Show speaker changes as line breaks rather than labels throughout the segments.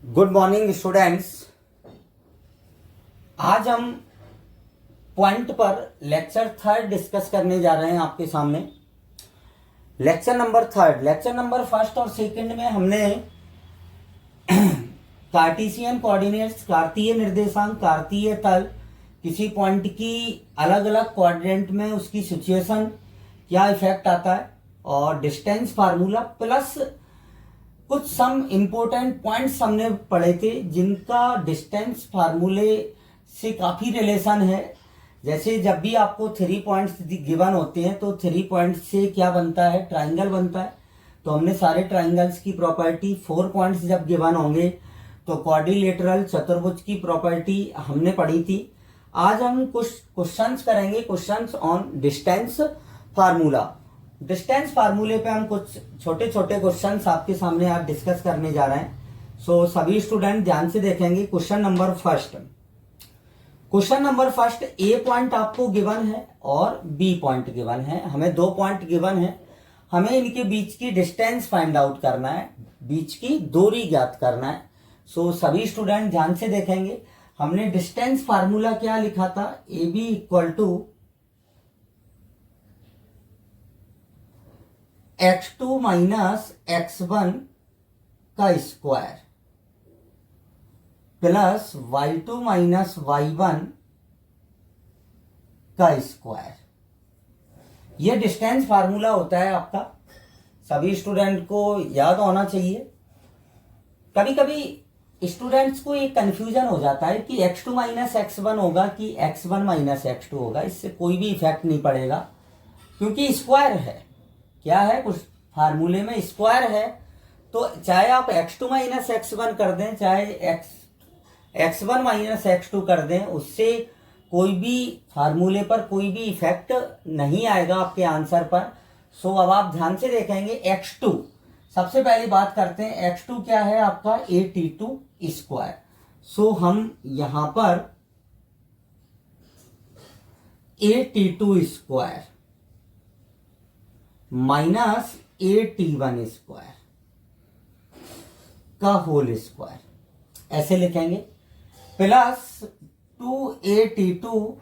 Good morning students. आज हम point पर लेक्चर थर्ड डिस्कस करने जा रहे हैं आपके सामने। Lecture number third, lecture number first और सेकंड में हमने कार्टेशियन कोऑर्डिनेट्स, कार्तीय निर्देशांक, कार्तीय तल, किसी पॉइंट की अलग अलग क्वाड्रेंट में उसकी सिचुएशन, क्या इफेक्ट आता है, और डिस्टेंस फार्मूला प्लस कुछ सम इम्पोर्टेंट पॉइंट्स हमने पढ़े थे जिनका डिस्टेंस फार्मूले से काफ़ी रिलेशन है। जैसे जब भी आपको 3 पॉइंट्स गिवन होते हैं तो 3 पॉइंट्स से क्या बनता है, ट्राइंगल बनता है। तो हमने सारे ट्राइंगल्स की प्रॉपर्टी, 4 पॉइंट्स जब गिवन होंगे तो क्वाड्रिलेटरल चतुर्भुज की प्रॉपर्टी हमने पढ़ी थी। आज हम कुछ क्वेश्चंस करेंगे, questions on distance formula. Distance फार्मूले पे हम कुछ छोटे छोटे क्वेश्चंस आपके सामने आज डिस्कस करने जा रहे हैं। सो सभी स्टूडेंट ध्यान से देखेंगे। क्वेश्चन नंबर फर्स्ट, ए पॉइंट आपको गिवन है और बी पॉइंट गिवन है। हमें 2 पॉइंट गिवन है, हमें इनके बीच की डिस्टेंस फाइंड आउट करना है, बीच की दूरी ज्ञात करना है। सो सभी स्टूडेंट ध्यान से देखेंगे। हमने डिस्टेंस फार्मूला क्या लिखा था, A B equal to x2 minus x1 का square plus y2 minus y1 का स्क्वायर। यह डिस्टेंस फार्मूला होता है आपका, सभी स्टूडेंट को याद होना चाहिए। कभी कभी स्टूडेंट्स को एक कंफ्यूजन हो जाता है कि x2 माइनस x1 होगा कि x1 माइनस x2 होगा। इससे कोई भी इफेक्ट नहीं पड़ेगा क्योंकि स्क्वायर है। क्या है, कुछ फार्मूले में स्क्वायर है, तो चाहे आप x2 माइनस x1 कर दें, चाहे x1 माइनस x2 कर दें, उससे कोई भी फार्मूले पर कोई भी इफेक्ट नहीं आएगा आपके आंसर पर। सो अब आप ध्यान से देखेंगे। x2 सबसे पहली बात करते हैं, x2 क्या है आपका, AT2 स्क्वायर। सो हम यहां पर AT2 square minus AT1 square का होल स्क्वायर ऐसे लिखेंगे, प्लस 2AT2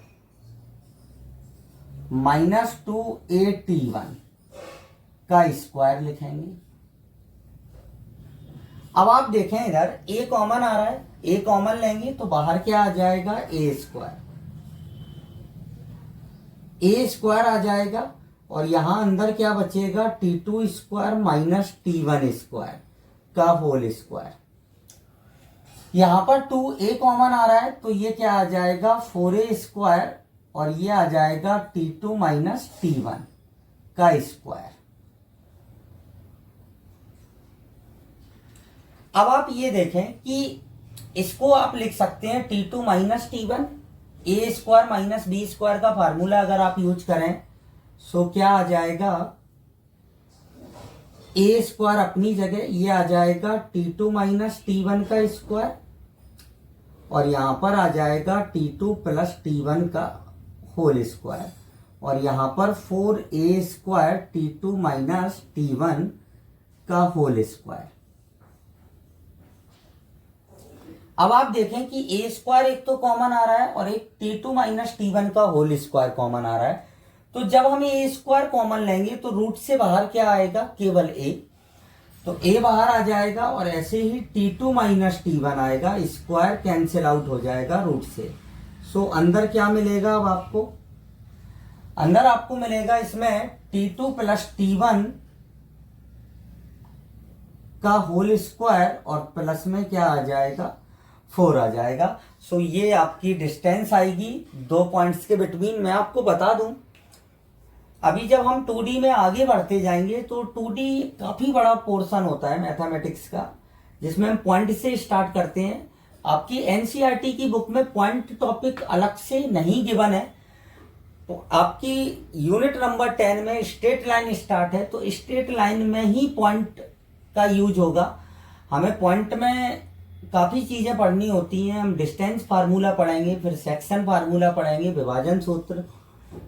माइनस 2AT1 का स्क्वायर लिखेंगे। अब आप देखें इधर a कॉमन आ रहा है, a कॉमन लेंगे तो बाहर क्या आ जाएगा, a स्क्वायर आ जाएगा, और यहां अंदर क्या बचेगा, T2 square minus T1 square का होल स्क्वायर। यहां पर 2a कॉमन आ रहा है तो ये क्या आ जाएगा, 4a स्क्वायर, और ये आ जाएगा T2 माइनस T1 का स्क्वायर। अब आप ये देखें कि इसको आप लिख सकते हैं T2 minus T1, a square minus b square का फार्मूला अगर आप यूज करें सो क्या आ जाएगा, a स्क्वायर अपनी जगह, ये आ जाएगा T2 माइनस T1 का स्क्वायर, और यहां पर आ जाएगा T2 प्लस T1 का होल स्क्वायर, और यहां पर 4a square T2 minus T1 का होल स्क्वायर। अब आप देखें कि a स्क्वायर एक तो कॉमन आ रहा है और एक T2 माइनस T1 का होल स्क्वायर कॉमन आ रहा है। तो जब हम a स्क्वायर कॉमन लेंगे तो रूट से बाहर क्या आएगा, केवल a, तो a बाहर आ जाएगा, और ऐसे ही T2 माइनस T1 आएगा, स्क्वायर कैंसिल आउट हो जाएगा रूट से। सो अंदर क्या मिलेगा, अब आपको अंदर आपको मिलेगा इसमें T2 प्लस T1 का होल स्क्वायर, और प्लस में क्या आ जाएगा, 4 आ जाएगा। सो ये आपकी डिस्टेंस आएगी 2 पॉइंट्स के बिटवीन। मैं आपको बता दूं, अभी जब हम 2D में आगे बढ़ते जाएंगे तो 2D काफी बड़ा पोर्शन होता है मैथमेटिक्स का, जिसमें हम पॉइंट से स्टार्ट करते हैं। आपकी एनसीईआरटी की बुक में पॉइंट टॉपिक अलग से नहीं गिवन है। तो आपकी यूनिट नंबर 10 में स्ट्रेट लाइन स्टार्ट है, तो स्ट्रेट लाइन में ही पॉइंट का यूज होगा। हमें पॉइंट में काफी चीजें पढ़नी होती हैं। हम डिस्टेंस फार्मूला पढ़ेंगे, फिर सेक्शन फार्मूला पढ़ेंगे, विभाजन सूत्र,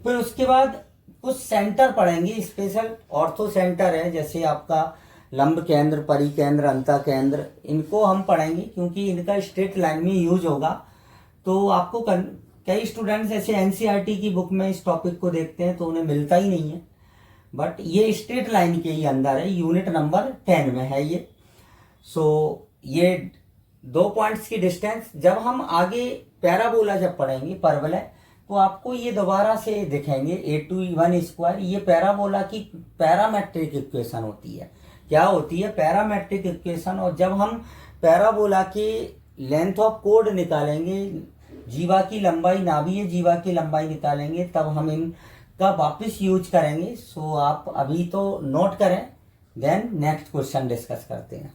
फिर उसके बाद कुछ सेंटर पढ़ेंगे। स्पेशल ऑर्थो सेंटर है, जैसे आपका लंब केंद्र, परिकेंद्र, अंतःकेंद्र, इनको हम पढ़ेंगे क्योंकि इनका स्ट्रेट लाइन में यूज होगा। तो आपको कई स्टूडेंट्स ऐसे एनसीईआरटी की बुक में इस टॉपिक को देखते हैं तो उन्हें मिलता ही नहीं है, बट ये स्ट्रेट लाइन के ही अंदर है, यूनिट नंबर 10 में है ये। सो ये 2 पॉइंट्स की डिस्टेंस, जब हम आगे पैराबोला जब पढ़ेंगे, परवलय, तो आपको ये दोबारा से दिखेंगे a2e1²। ये पैराबोला की पैरामेट्रिक इक्वेशन होती है। क्या होती है? Parametric equation. और जब हम पैराबोला के लेंथ ऑफ कोड निकालेंगे, जीवा की लंबाई, नाभीय जीवा की लंबाई निकालेंगे, तब हम इनका वापस यूज करेंगे। सो आप अभी तो नोट करें, देन नेक्स्ट क्वेश्चन डिस्कस करते हैं।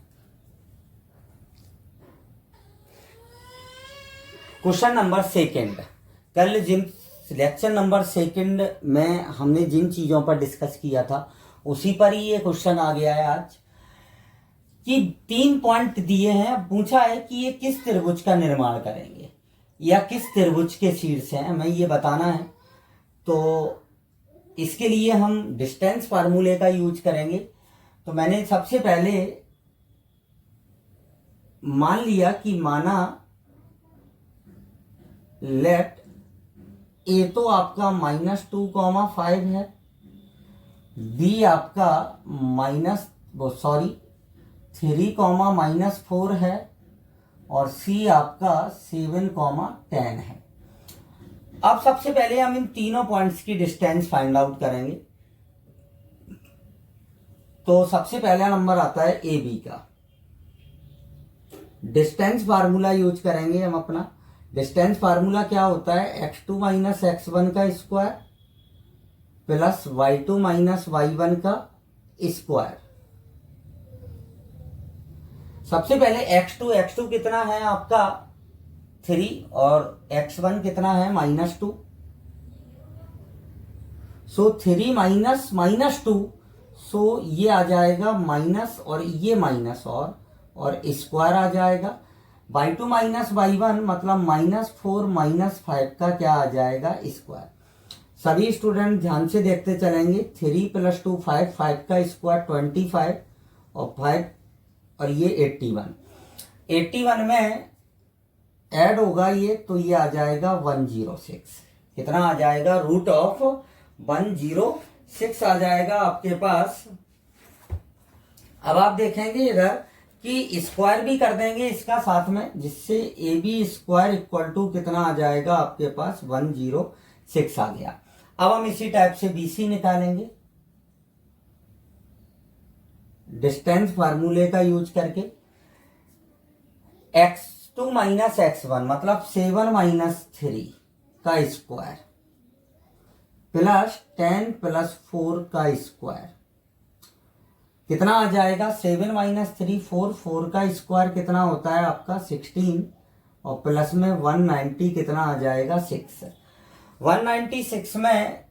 Question number 2। कल जिन लेक्चर नंबर 2 में हमने जिन चीजों पर डिस्कस किया था उसी पर ही ये क्वेश्चन आ गया है आज, कि 3 पॉइंट दिए हैं, पूछा है कि ये किस त्रिभुज का निर्माण करेंगे या किस त्रिभुज के शीर्ष हैं, हमें ये बताना है। तो इसके लिए हम डिस्टेंस फार्मूले का यूज करेंगे। तो मैंने सबसे पहले मान लिया कि माना लेट ए तो आपका -2,5 है, बी आपका -3,-4 है, और सी आपका 7,10 है। अब सबसे पहले हम इन तीनों पॉइंट्स की डिस्टेंस फाइंड आउट करेंगे। तो सबसे पहला नंबर आता है ए बी का। डिस्टेंस फार्मूला यूज करेंगे हम अपना। डिस्टेंस फार्मूला क्या होता है? x2 - x1 का स्क्वायर प्लस y2 - y1 का स्क्वायर। सबसे पहले x2 कितना है आपका 3 और x1 कितना है -2। सो 3 - -2, सो ये आ जाएगा माइनस और ये माइनस और स्क्वायर आ जाएगा। y2 - y1 मतलब -4 - 5 का क्या आ जाएगा? स्क्वायर। सभी स्टूडेंट ध्यान से देखते चलेंगे। 3 + 2 5, 5 का स्क्वायर 25 और 5 और ये 81 में ऐड होगा ये, तो ये आ जाएगा 106। कितना आ जाएगा? √106 आ जाएगा आपके पास। अब आप देखेंगे इधर कि स्क्वायर भी कर देंगे इसका साथ में, जिससे AB² कितना आ जाएगा आपके पास? 106 आ गया। अब हम इसी टाइप से BC निकालेंगे डिस्टेंस फार्मूले का यूज करके। x2 - x1 मतलब 7 - 3 का स्क्वायर प्लस 10 + 4 का स्क्वायर कितना आ जाएगा? 7 - 3 4 का स्क्वायर कितना होता है आपका? 16 और प्लस में 190 कितना आ जाएगा? 6। 196 में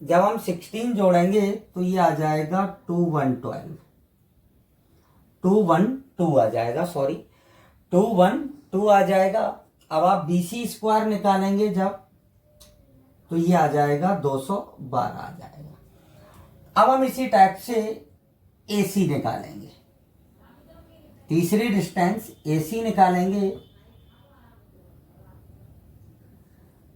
जब हम 16 जोड़ेंगे तो ये आ जाएगा 212 आ जाएगा, 212 आ जाएगा। अब आप BC² निकालेंगे जब, तो ये आ जाएगा 212 आ जाएगा। अब हम इसी टाइप से AC निकालेंगे। तीसरी डिस्टेंस AC निकालेंगे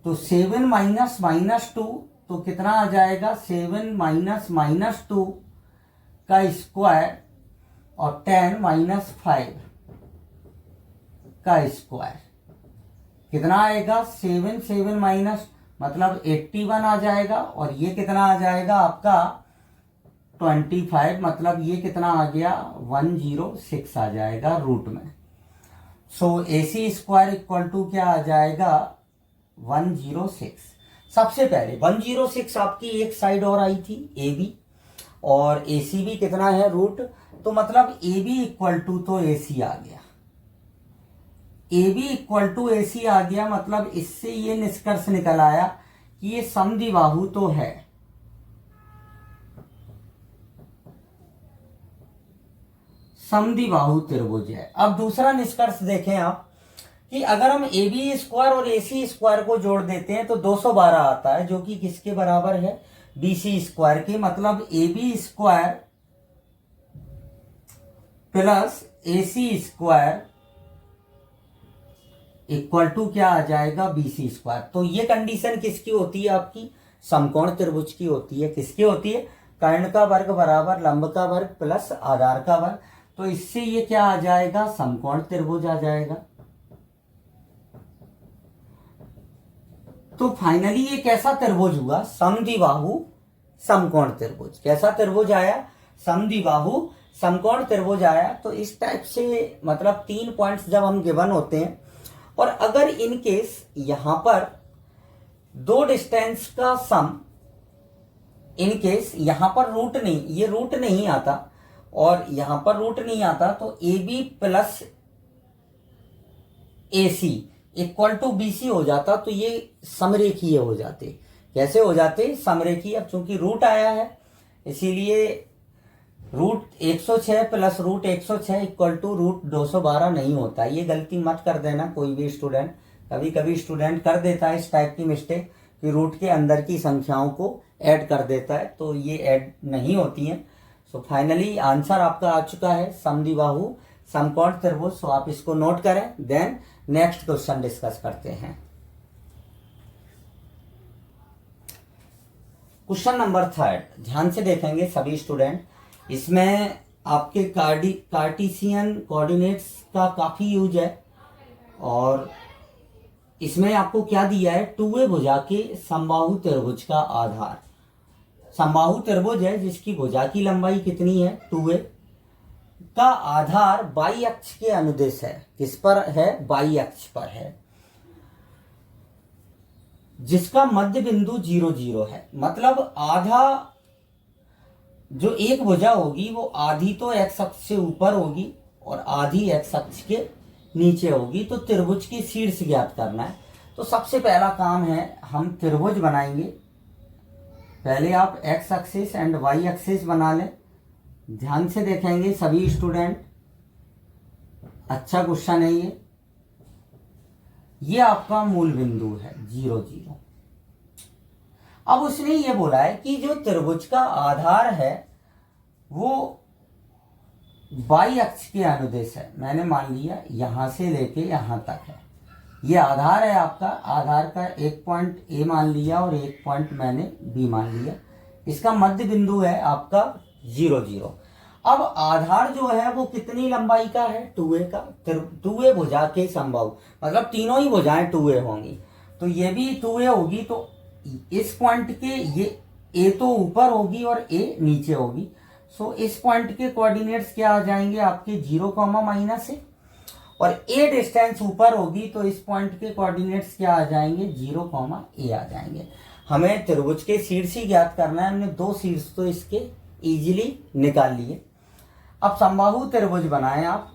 तो 7 - -2 तो कितना आ जाएगा? 7 - -2 का स्क्वायर और 10 - 5 का स्क्वायर कितना आएगा? 7 मतलब 81 आ जाएगा, और ये कितना आ जाएगा आपका? 25 मतलब ये कितना आ गया? 106 आ जाएगा रूट में। सो AC² क्या आ जाएगा? 106। सबसे पहले 106 आपकी एक साइड और आई थी AB, और AC भी कितना है? रूट। तो मतलब AB तो AC आ गया। AB AC आ गया, मतलब इससे ये निष्कर्ष निकल आया कि ये समद्विबाहु तो है। समद्विबाहु त्रिभुज है। अब दूसरा निष्कर्ष देखें आप कि अगर हम AB² और AC² को जोड़ देते हैं तो 212 आता है, जो कि किसके बराबर है? BC² के। मतलब AB² plus AC square equal to क्या आ जाएगा, BC स्क्वायर। तो ये कंडीशन किसकी होती है, आपकी समकोण त्रिभुज की होती है। किसकी होती है, कर्ण का वर्ग बराबर लंब का वर्ग प्लस आधार का वर्ग। तो इससे ये क्या आ जाएगा, समकोण त्रिभुज आ जाएगा। तो फाइनली ये कैसा त्रिभुज हुआ, समद्विबाहु समकोण त्रिभुज। कैसा त्रिभुज आया, समद्विबाहु समकोण त्रिभुज आया। तो इस टाइप से मतलब 3 पॉइंट्स जब हम गिवन होते हैं और अगर इन केस यहां पर दो डिस्टेंस का सम, इन केस यहां पर रूट नहीं, ये रूट नहीं आता और यहां पर रूट नहीं आता, तो AB plus AC equal to BC हो जाता, तो ये समरेखीय हो जाते। कैसे हो जाते, समरेखीय। अब चूंकि रूट आया है इसीलिए root 106 plus root 106 equal to root 212 नहीं होता। ये गलती मत कर देना कोई भी स्टूडेंट। कभी कभी स्टूडेंट कर देता है इस टाइप की मिस्टेक कि रूट के अंदर की संख्याओं को ऐड कर देता है, तो ये ऐड नहीं होती हैं। सो फाइनली आंसर आपका आ चुका है, समद्विबाहु समकोण त्रिभुज। सो आप इसको नोट करें, देन नेक्स्ट क्वेश्चन डिस्कस करते हैं। क्वेश्चन नंबर 3, ध्यान से देखेंगे सभी स्टूडेंट। इसमें आपके कार्टेशियन कोऑर्डिनेट्स का काफी यूज है और इसमें आपको क्या दिया है, 2a भुजा के समबाहु त्रिभुज का आधार। समबाहु त्रिभुज है जिसकी भुजा की लंबाई कितनी है, 2a, का आधार बाई अक्ष के अनुदिश है। किस पर है, बाई अक्ष पर है, जिसका मध्य बिंदु 0 0 है। मतलब आधा जो एक भुजा होगी वो आधी तो एक्स अक्ष से ऊपर होगी और आधी एक्स अक्ष के नीचे होगी। तो त्रिभुज की शीर्ष ज्ञात करना है। तो सबसे पहला काम है, हम त्रिभुज बनाएंगे। पहले आप x axis and y axis बना लें। ध्यान से देखेंगे सभी स्टूडेंट, अच्छा क्वेश्चन है ये आपका मूल बिंदु है 0 0। अब उसने ये बोला है कि जो त्रिभुज का आधार है वो बाई अक्ष के अनुदिश है। मैंने मान लिया यहां से लेके यहां तक है, ये आधार है आपका। आधार का एक पॉइंट ए मान लिया और एक पॉइंट मैंने बी मान लिया। इसका मध्य बिंदु है आपका 0 0। अब आधार जो है वो कितनी लंबाई का है, 2a का। 2a भुजा के समबाहु, मतलब तीनों ही भुजाएं 2a होंगी। तो ये भी 2a होगी। तो इस पॉइंट के ये a तो ऊपर होगी और a नीचे होगी। सो इस पॉइंट के कोऑर्डिनेट्स क्या आ जाएंगे आपके 0, -a, और a डिस्टेंस ऊपर होगी तो इस पॉइंट के कोऑर्डिनेट्स क्या आ जाएंगे, 0, a आ जाएंगे। हमें त्रिभुज के शीर्ष ही ज्ञात करना है। हमने 2 शीर्ष तो इसके इजीली निकाल लिए। अब समबाहु त्रिभुज बनाएं आप।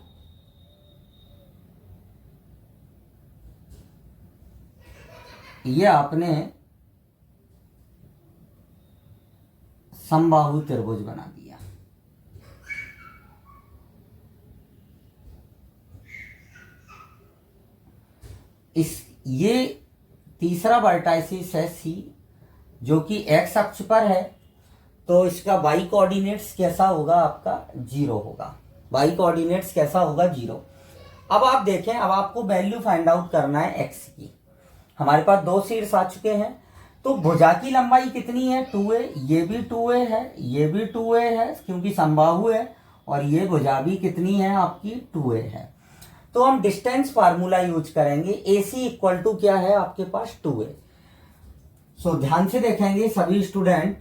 ये आपने समबाहु त्रिभुज बना दिया। ये तीसरा वर्टाइसिस है C, जो कि x अक्ष पर है। तो इसका y कोऑर्डिनेट्स कैसा होगा, आपका 0 होगा। y कोऑर्डिनेट्स कैसा होगा, 0। अब आप देखें, अब आपको वैल्यू फाइंड आउट करना है x की। हमारे पास 2 शीर्ष आ चुके हैं। तो भुजा की लंबाई कितनी है, 2a। ये भी 2a है, ये भी 2a है क्योंकि समबाहु है, और ये भुजा भी कितनी है आपकी, 2a है। तो हम डिस्टेंस फार्मूला यूज करेंगे। AC इक्वल टू क्या है आपके पास, 2a। सो ध्यान से देखेंगे सभी स्टूडेंट,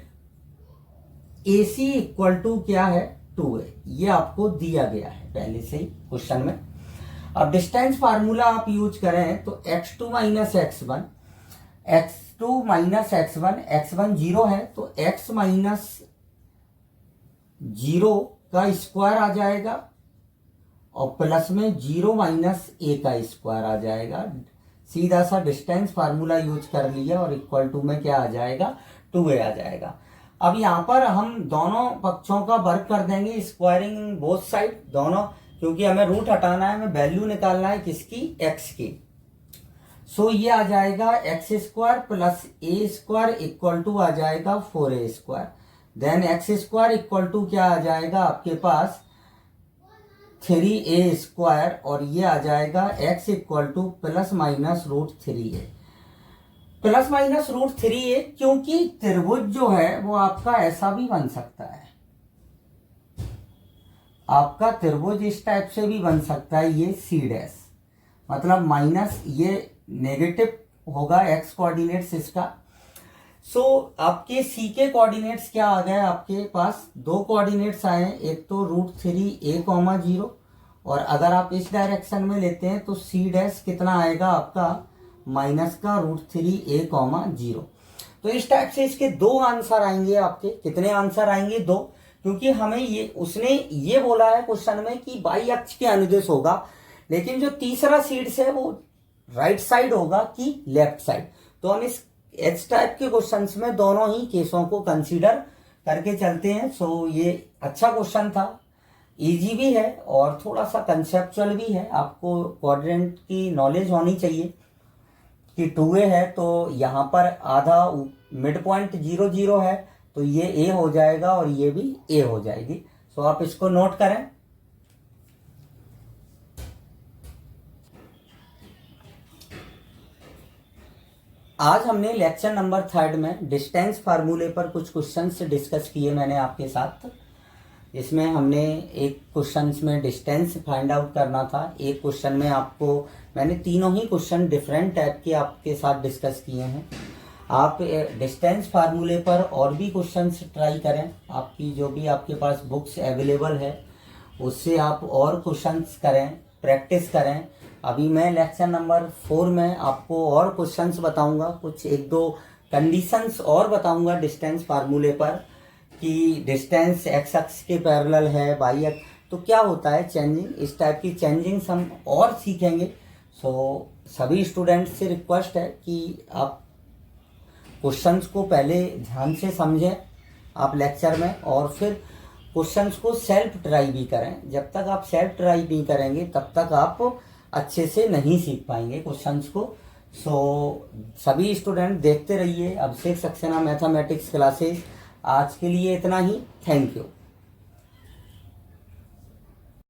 AC इक्वल टू क्या है, 2a। ये आपको दिया गया है पहले से ही क्वेश्चन में। अब डिस्टेंस फार्मूला आप यूज करें तो x2 minus x1, x2 minus x1, x1 0 है तो x माइनस 0 का स्क्वायर आ जाएगा और प्लस में 0 माइनस a का स्क्वायर आ जाएगा। सीधा सा डिस्टेंस फार्मूला यूज कर लिया और इक्वल टू में क्या आ जाएगा, 2a आ जाएगा। अब यहाँ पर हम दोनों पक्षों का वर्ग कर देंगे, स्क्वायरिंग बोथ साइड दोनों, क्योंकि हमें रूट हटाना है, हमें वैल्यू निकालना है किसकी, x की। सो ये आ जाएगा x square plus a square equal to आ जाएगा 4a square. Then x square equal to क्या आ जाएगा आपके पास 3a² और ये आ जाएगा x equal two plus minus √3a। Plus minus √3a क्योंकि त्रिभुज जो है वो आपका ऐसा भी बन सकता है, आपका त्रिभुज इस टाइप से भी बन सकता है, ये C' मतलब माइनस ये नेगेटिव होगा x कोऑर्डिनेट्स इसका। सो आपके C के कोऑर्डिनेट्स क्या आ गए, आपके पास दो कोऑर्डिनेट्स आए हैं, एक तो √3a, 0 और अगर आप इस डायरेक्शन में लेते हैं तो C' कितना आएगा आपका माइनस का √3a, 0। तो इस टाइप से इसके दो आंसर आएंगे आपके। कितने आंसर आएंगे? दो, क्योंकि हमें ये उसने ये बोला है क्वेश्चन में कि बाई अक्ष के अनुदिश होगा, लेकिन जो तीसरा सीड्स है वो राइट साइड होगा कि लेफ्ट साइड। तो हम इस एच टाइप के क्वेश्चंस में दोनों ही केसों को कंसीडर करके चलते हैं। सो ये अच्छा क्वेश्चन था, इजी भी है और थोड़ा सा कंसेप्चुअल भी है। आपको क्वाड्रेंट की नॉलेज होनी चाहिए कि 2a है तो यहाँ पर आधा मिड पॉइंट 0 0 है तो ये a हो जाएगा और ये भी a हो जाएगी। सो आप इसको नोट करें। आज हमने लेक्चर नंबर 3 में डिस्टेंस फार्मूले पर कुछ क्वेश्चंस डिस्कस किए मैंने आपके साथ। इसमें हमने एक क्वेश्चंस में डिस्टेंस फाइंड आउट करना था, एक क्वेश्चन में आपको मैंने तीनों ही क्वेश्चन डिफरेंट टाइप के आपके साथ डिस्कस किए हैं। आप डिस्टेंस फार्मूले पर और भी क्वेश्चंस ट्राई करें, आपकी जो भी आपके पास बुक्स अवेलेबल है उससे आप और क्वेश्चंस करें, प्रैक्टिस करें। अभी मैं लेक्चर नंबर 4 में आपको और क्वेश्चंस बताऊंगा, कुछ एक दो कंडीशंस और बताऊंगा डिस्टेंस फार्मूले पर कि डिस्टेंस एक्स अक्ष के पैरेलल है, वाई अक्ष तो क्या होता है चेंजिंग, इस टाइप की चेंजिंग्स हम और सीखेंगे। सो सभी स्टूडेंट्स से रिक्वेस्ट है कि आप क्वेश्चंस को पहले ध्यान से समझें आप लेक्चर में, और फिर क्वेश्चंस को सेल्फ ट्राई भी करें। जब तक आप सेल्फ ट्राई नहीं करेंगे तब तक आप अच्छे से नहीं सीख पाएंगे क्वेश्चंस को। सो सभी स्टूडेंट देखते रहिए अभिषेक सक्सेना मैथमेटिक्स क्लासेस। आज के लिए इतना ही, थैंक यू।